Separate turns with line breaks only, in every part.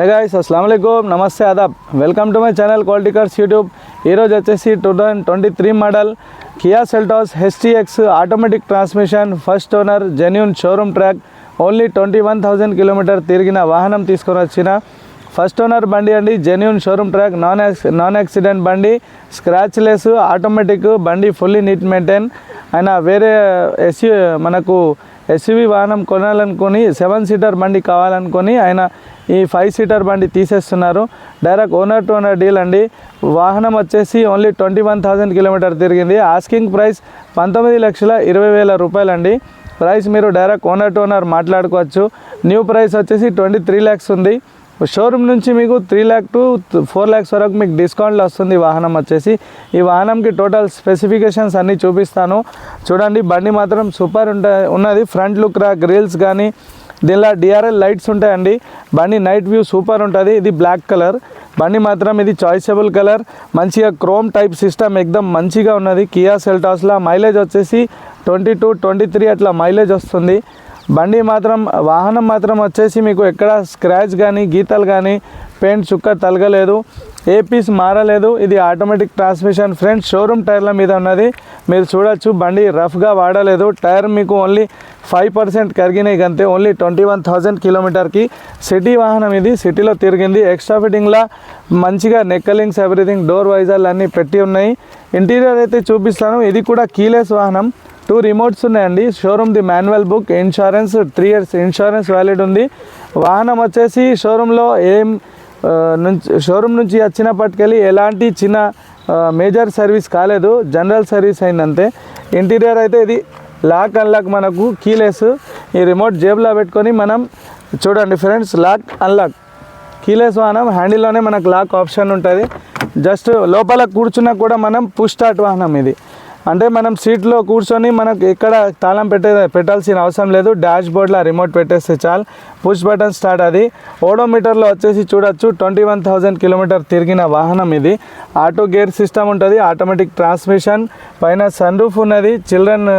Hey guys అస్సలాము అలైకుమ్ నమస్తే ఆదాబ్ welcome to my channel quality cars YouTube. ఈరోజు వచ్చేసి 2023 model Kia Seltos HTX automatic transmission first owner genuine showroom track only 21,000 kilometre తిరిగిన వాహనం తీసుకొని వచ్చిన ఫస్ట్ ఓనర్ బండి అండి. Genuine showroom track, non accident బండి, స్క్రాచ్ లెస్, ఆటోమేటిక్ బండి, ఫుల్లీ నీట్ మెయింటైన్. ఆయన వేరే మనకు ఎస్యూవీ వాహనం కొనాలనుకొని 7 సీటర్ బండి కావాలనుకొని ఆయన ఈ 5 సీటర్ బండి తీసేస్తున్నారు. Direct owner to owner deal అండి. వాహనం వచ్చేసి ఓన్లీ 21,000 కిలోమీటర్ తిరిగింది. ఆస్కింగ్ ప్రైస్ 19,20,000 రూపాయలు అండి. ప్రైస్ మీరు డైరెక్ట్ ఓనర్ టు ఓనర్ మాట్లాడుకోవచ్చు. న్యూ ప్రైస్ వచ్చేసి 23 lakhs ఉంది. షోరూమ్ నుంచి మీకు 3 lakh to 4 lakhs వరకు మీకు డిస్కౌంట్లో వస్తుంది వాహనం వచ్చేసి. ఈ వాహనంకి టోటల్ స్పెసిఫికేషన్స్ అన్నీ చూపిస్తాను చూడండి. బండి మాత్రం సూపర్ ఉన్నది. ఫ్రంట్ లుక్ గ్రిల్స్ కానీ దీనిలో DRL లైట్స్ ఉంటాయండి. బండి నైట్ వ్యూ సూపర్ ఉంటుంది. ఇది బ్లాక్ కలర్ బండి మాత్రం ఇది చాయిసబుల్ కలర్. మంచిగా క్రోమ్ టైప్ సిస్టమ్ ఎక్దమ్ మంచిగా ఉన్నది. కియా సెల్టాస్లో మైలేజ్ వచ్చేసి 22-23 అట్లా మైలేజ్ వస్తుంది. బండి మాత్రం వాహనం మాత్రం వచ్చేసి మీకు ఎక్కడ స్క్రాచ్ కానీ గీతలు కానీ పెయింట్ చుక్క తలగలేదు, ఏ పీస్ మారలేదు. ఇది ఆటోమేటిక్ ట్రాన్స్మిషన్ ఫ్రెండ్స్. షోరూమ్ టైర్ల మీద ఉన్నది మీరు చూడొచ్చు. బండి రఫ్గా వాడలేదు. టైర్ మీకు ఓన్లీ 5% కరిగినాయి అంతే. ఓన్లీ 21,000 కిలోమీటర్కి. సిటీ వాహనం ఇది, సిటీలో తిరిగింది. ఎక్స్ట్రా ఫిట్టింగ్లా మంచిగా నెక్కలింగ్స్ ఎవ్రీథింగ్ డోర్ వైజర్లు అన్నీ పెట్టి ఉన్నాయి. ఇంటీరియర్ అయితే చూపిస్తాను. ఇది కూడా కీలెస్ వాహనం. 2 రిమోట్స్ ఉన్నాయండి. షోరూమ్ది manual book, insurance 3 years insurance valid ఉంది. వాహనం వచ్చేసి షోరూంలో షోరూమ్ నుంచి వచ్చినప్పటికెళ్ళి ఎలాంటి చిన్న మేజర్ సర్వీస్ కాలేదు, జనరల్ సర్వీస్ అయిందంతే. ఇంటీరియర్ అయితే ఇది లాక్ అన్లాక్ మనకు కీలెస్. ఈ రిమోట్ జేబులో పెట్టుకొని మనం చూడండి ఫ్రెండ్స్, లాక్ అన్లాక్ కీలెస్ వాహనం. హ్యాండిల్లోనే మనకు లాక్ ఆప్షన్ ఉంటుంది. జస్ట్ లోపల కూర్చున్నా కూడా మనం పుష్ స్టార్ట్ వాహనం ఇది. అంటే మనం సీట్లో కూర్చొని మనకు ఎక్కడ తాళం పెట్టాల్సిన అవసరం లేదు. డాష్ బోర్డ్లో రిమోట్ పెట్టేస్తే చాలు, పుష్ బటన్ స్టార్ట్. అది ఓడోమీటర్లో వచ్చేసి చూడొచ్చు 21,000 కిలోమీటర్ తిరిగిన వాహనం ఇది. ఆటో గేర్ సిస్టమ్ ఉంటుంది, ఆటోమేటిక్ ట్రాన్స్మిషన్, పైన సన్ రూఫ్ ఉన్నది చిల్డ్రన్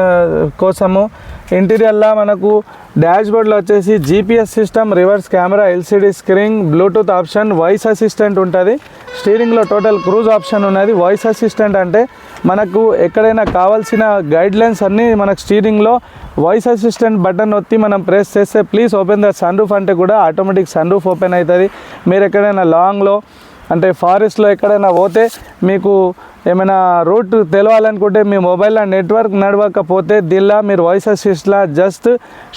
కోసము. ఇంటీరియర్లో మనకు డాష్ బోర్డ్లో వచ్చేసి GPS system, reverse camera, LCD screen, Bluetooth option, voice assistant ఉంటుంది. స్టీరింగ్లో టోటల్ క్రూజ్ ఆప్షన్ ఉన్నది. వాయిస్ అసిస్టెంట్ అంటే మనకు ఎక్కడైనా కావాల్సిన గైడ్లైన్స్ అన్నీ మనకు స్టీరింగ్లో వాయిస్ అసిస్టెంట్ బటన్ నొత్తి మనం ప్రెస్ చేస్తే please open the sunroof అంటే కూడా ఆటోమేటిక్ సన్ రూఫ్ ఓపెన్ అవుతుంది. మీరు ఎక్కడైనా లాంగ్లో అంటే ఫారెస్ట్లో ఎక్కడైనా పోతే మీకు ఏమైనా రూట్ తెలవాలనుకుంటే మీ మొబైల్లో నెట్వర్క్ నడవకపోతే దీనిలో మీరు వాయిస్ అసిస్ట్లో జస్ట్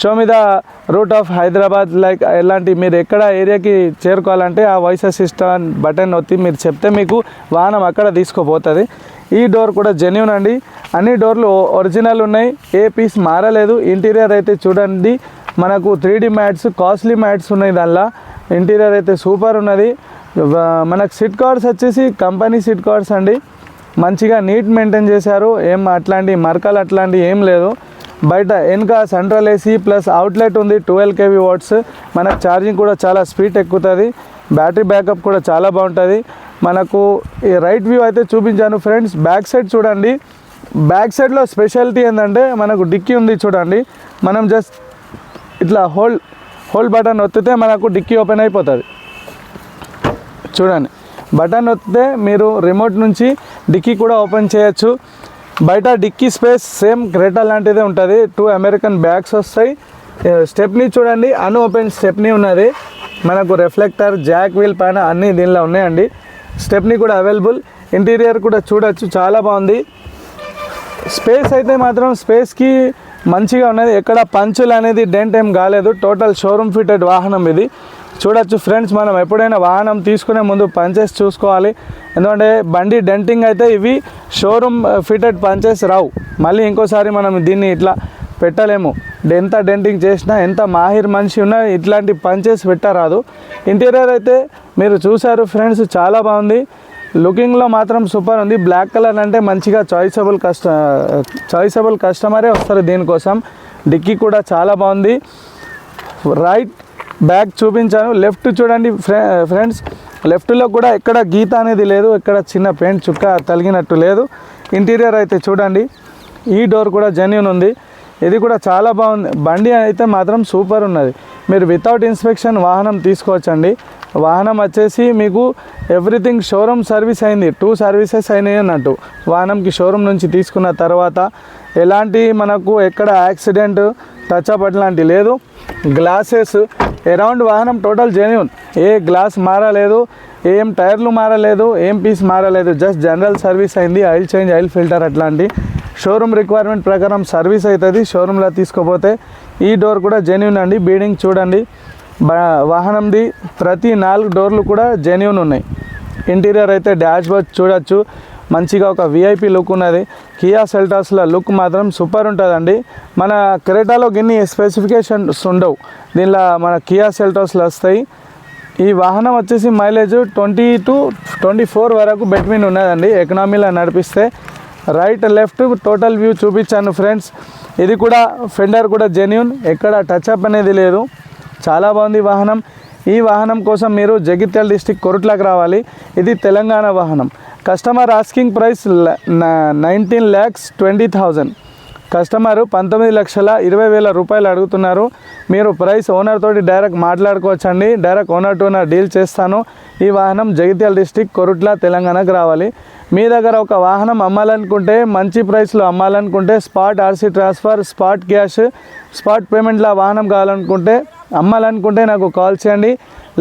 షో మీద రూట్ ఆఫ్ హైదరాబాద్ లైక్ ఎలాంటి మీరు ఎక్కడ ఏరియాకి చేరుకోవాలంటే ఆ వాయిస్ అసిస్టెంట్ బటన్ నొత్తి మీరు చెప్తే మీకు వాహనం అక్కడ తీసుకుపోతుంది. ఈ డోర్ కూడా జెన్యూన్ అండి. అన్ని డోర్లు ఒరిజినల్ ఉన్నాయి, ఏ పీస్ మారలేదు. ఇంటీరియర్ అయితే చూడండి మనకు 3D మ్యాట్స్, కాస్ట్లీ మ్యాట్స్ ఉన్నాయి దానిలో. ఇంటీరియర్ అయితే సూపర్ ఉన్నది. మనకు సిట్ కవర్స్ వచ్చేసి కంపెనీ సిట్ కవర్స్ అండి. మంచిగా నీట్ మెయింటైన్ చేశారు. ఏం అట్లాంటి మరకలు అట్లాంటి ఏం లేదు. బయట వెనుక సెంట్రల్ AC ప్లస్ అవుట్లెట్ ఉంది 12 kV వాట్స్. మనకు ఛార్జింగ్ కూడా చాలా స్పీడ్ ఎక్కుతుంది. బ్యాటరీ బ్యాకప్ కూడా చాలా బాగుంటుంది. మనకు ఈ రైట్ వ్యూ అయితే చూపించాను ఫ్రెండ్స్. బ్యాక్ సైడ్ చూడండి. బ్యాక్ సైడ్లో స్పెషాలిటీ ఏంటంటే మనకు డిక్కీ ఉంది చూడండి. మనం జస్ట్ ఇట్లా హోల్డ్ బటన్ ఒత్తితే మనకు డిక్కీ ఓపెన్ అయిపోతుంది. చూడండి, బటన్ ఒత్తితే మీరు రిమోట్ నుంచి డిక్కీ కూడా ఓపెన్ చేయొచ్చు. బయట డిక్కీ స్పేస్ సేమ్ క్రెటా లాంటిదే ఉంటుంది. 2 అమెరికన్ బ్యాగ్స్ వస్తాయి. స్టెప్నీ చూడండి, ఓపెన్ స్టెప్నీ ఉన్నది. మనకు రిఫ్లెక్టర్, జాక్ వీల్ పైన అన్నీ దీనిలో ఉన్నాయండి. స్టెప్నీ కూడా అవైలబుల్. ఇంటీరియర్ కూడా చూడొచ్చు చాలా బాగుంది. స్పేస్ అయితే మాత్రం స్పేస్కి మంచిగా ఉన్నది. ఎక్కడ పంచులు అనేది డెంట్ ఏం కాలేదు. టోటల్ షోరూమ్ ఫిటెడ్ వాహనం ఇది. చూడొచ్చు ఫ్రెండ్స్, మనం ఎప్పుడైనా వాహనం తీసుకునే ముందు పంచెస్ చూసుకోవాలి. ఎందుకంటే బండి డెంటింగ్ అయితే ఇవి షోరూమ్ ఫిటెడ్ పంచెస్ రావు. మళ్ళీ ఇంకోసారి మనం దీన్ని ఇట్లా పెట్టలేము. ఎంత డెంటింగ్ చేసినా ఎంత మాహిర్ మనిషి ఉన్నా ఇట్లాంటి పంచెస్ పెట్టరాదు. ఇంటీరియర్ అయితే మీరు చూసారు ఫ్రెండ్స్, చాలా బాగుంది. లుకింగ్లో మాత్రం సూపర్ ఉంది. బ్లాక్ కలర్ అంటే మంచిగా చాయిసబుల్ కస్టమరే వస్తారు దీనికోసం. డిక్కీ కూడా చాలా బాగుంది. రైట్ బ్యాక్ చూపించాను. లెఫ్ట్ చూడండి ఫ్రెండ్స్, లెఫ్ట్లో కూడా ఎక్కడ గీత అనేది లేదు, ఎక్కడ చిన్న పెయింట్ చుక్క తగిలినట్టు లేదు. ఇంటీరియర్ అయితే చూడండి. ఈ డోర్ కూడా జెన్యూన్ ఉంది. ఇది కూడా చాలా బాగుంది. బండి అయితే మాత్రం సూపర్ ఉన్నది. మీరు వితౌట్ ఇన్స్పెక్షన్ వాహనం తీసుకోవచ్చండి. వాహనం వచ్చేసి మీకు ఎవ్రీథింగ్ షోరూమ్ సర్వీస్ అయింది, 2 సర్వీసెస్ అయినాయి అన్నట్టు. వాహనంకి షోరూమ్ నుంచి తీసుకున్న తర్వాత ఎలాంటి మనకు ఎక్కడ యాక్సిడెంట్ టచ్అప్ అట్లాంటి లేదు. గ్లాసెస్ అరౌండ్ వాహనం టోటల్ జెన్యూన్, ఏ గ్లాస్ మారలేదు, ఏం టైర్లు మారలేదు, ఏం పీస్ మారలేదు, జస్ట్ జనరల్ సర్వీస్ అయింది. ఆయిల్ చేంజ్, ఆయిల్ ఫిల్టర్ అట్లాంటి షోరూమ్ రిక్వైర్మెంట్ ప్రకారం సర్వీస్ అవుతుంది. షోరూంలో తీసుకోపోతే ఈ డోర్ కూడా జెన్యూన్ అండి. బీడింగ్ చూడండి, వాహనంది ప్రతి 4 డోర్లు కూడా జెన్యూన్ ఉన్నాయి. ఇంటీరియర్ అయితే డాష్ బోర్డ్ చూడొచ్చు, మంచిగా ఒక విఐపి లుక్ ఉన్నది. కియా సెల్టాస్లో లుక్ మాత్రం సూపర్ ఉంటుందండి. మన క్రెటాలో గిన్ని స్పెసిఫికేషన్స్ ఉండవు, దీనిలో మన కియా సెల్టాస్లో వస్తాయి. ఈ వాహనం వచ్చేసి మైలేజ్ 20 to 24 వరకు బెట్వీన్ ఉన్నదండి. ఎకనామీలో నడిపిస్తే రైట్ లెఫ్ట్ టోటల్ వ్యూ చూపించాను ఫ్రెండ్స్. ఇది కూడా ఫెండర్ కూడా జెన్యూన్, ఎక్కడ టచ్అప్ అనేది లేదు. చాలా బాగుంది వాహనం. ఈ వాహనం కోసం మీరు జగిత్యాల డిస్టిక్ కొరుట్లకు రావాలి. ఇది తెలంగాణ వాహనం. Customer asking price 19,20,000. కస్టమరు 19,20,000 రూపాయలు అడుగుతున్నారు. మీరు ప్రైస్ ఓనర్ తోటి డైరెక్ట్ మాట్లాడుకోవచ్చండి. Direct owner to owner deal చేస్తాను. ఈ వాహనం జగిత్యాల డిస్టిక్ కొరుట్ల తెలంగాణకు రావాలి. మీ దగ్గర ఒక వాహనం అమ్మాలనుకుంటే, మంచి ప్రైస్లో అమ్మాలనుకుంటే, spot RC transfer, spot cash, spot పేమెంట్లో వాహనం కావాలనుకుంటే, అమ్మాలనుకుంటే నాకు కాల్ చేయండి.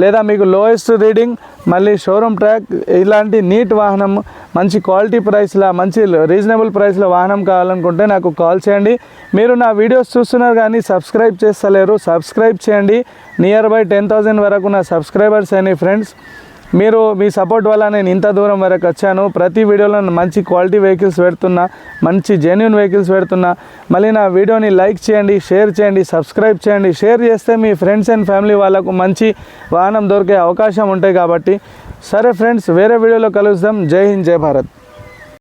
లేదా మీకు లోయెస్ట్ రీడింగ్, మళ్ళీ షోరూమ్ ట్రాక్, ఇలాంటి నీట్ వాహనం మంచి క్వాలిటీ ప్రైస్లో, మంచి రీజనబుల్ ప్రైస్లో వాహనం కావాలనుకుంటే నాకు కాల్ చేయండి. మీరు నా వీడియోస్ చూస్తున్నారు కానీ సబ్స్క్రైబ్ చేస్తలేరు, సబ్స్క్రైబ్ చేయండి. నియర్ బై 10,000 వరకు నా సబ్స్క్రైబర్స్ అయినాయి ఫ్రెండ్స్. మీరు మీ సపోర్ట్ వల్ల నేను ఇంత దూరం వరకు వచ్చాను. ప్రతి వీడియోలో మంచి క్వాలిటీ వెహికల్స్ పెడుతున్నా, మంచి జెన్యూన్ వెహికల్స్ పెడుతున్నా. మళ్ళీ నా వీడియోని లైక్ చేయండి, షేర్ చేయండి, సబ్స్క్రైబ్ చేయండి. షేర్ చేస్తే మీ ఫ్రెండ్స్ అండ్ ఫ్యామిలీ వాళ్ళకు మంచి వాహనం దొరికే అవకాశం ఉంటాయి కాబట్టి. సరే ఫ్రెండ్స్, వేరే వీడియోలో కలుద్దాం. జై హింద్, జై భారత్.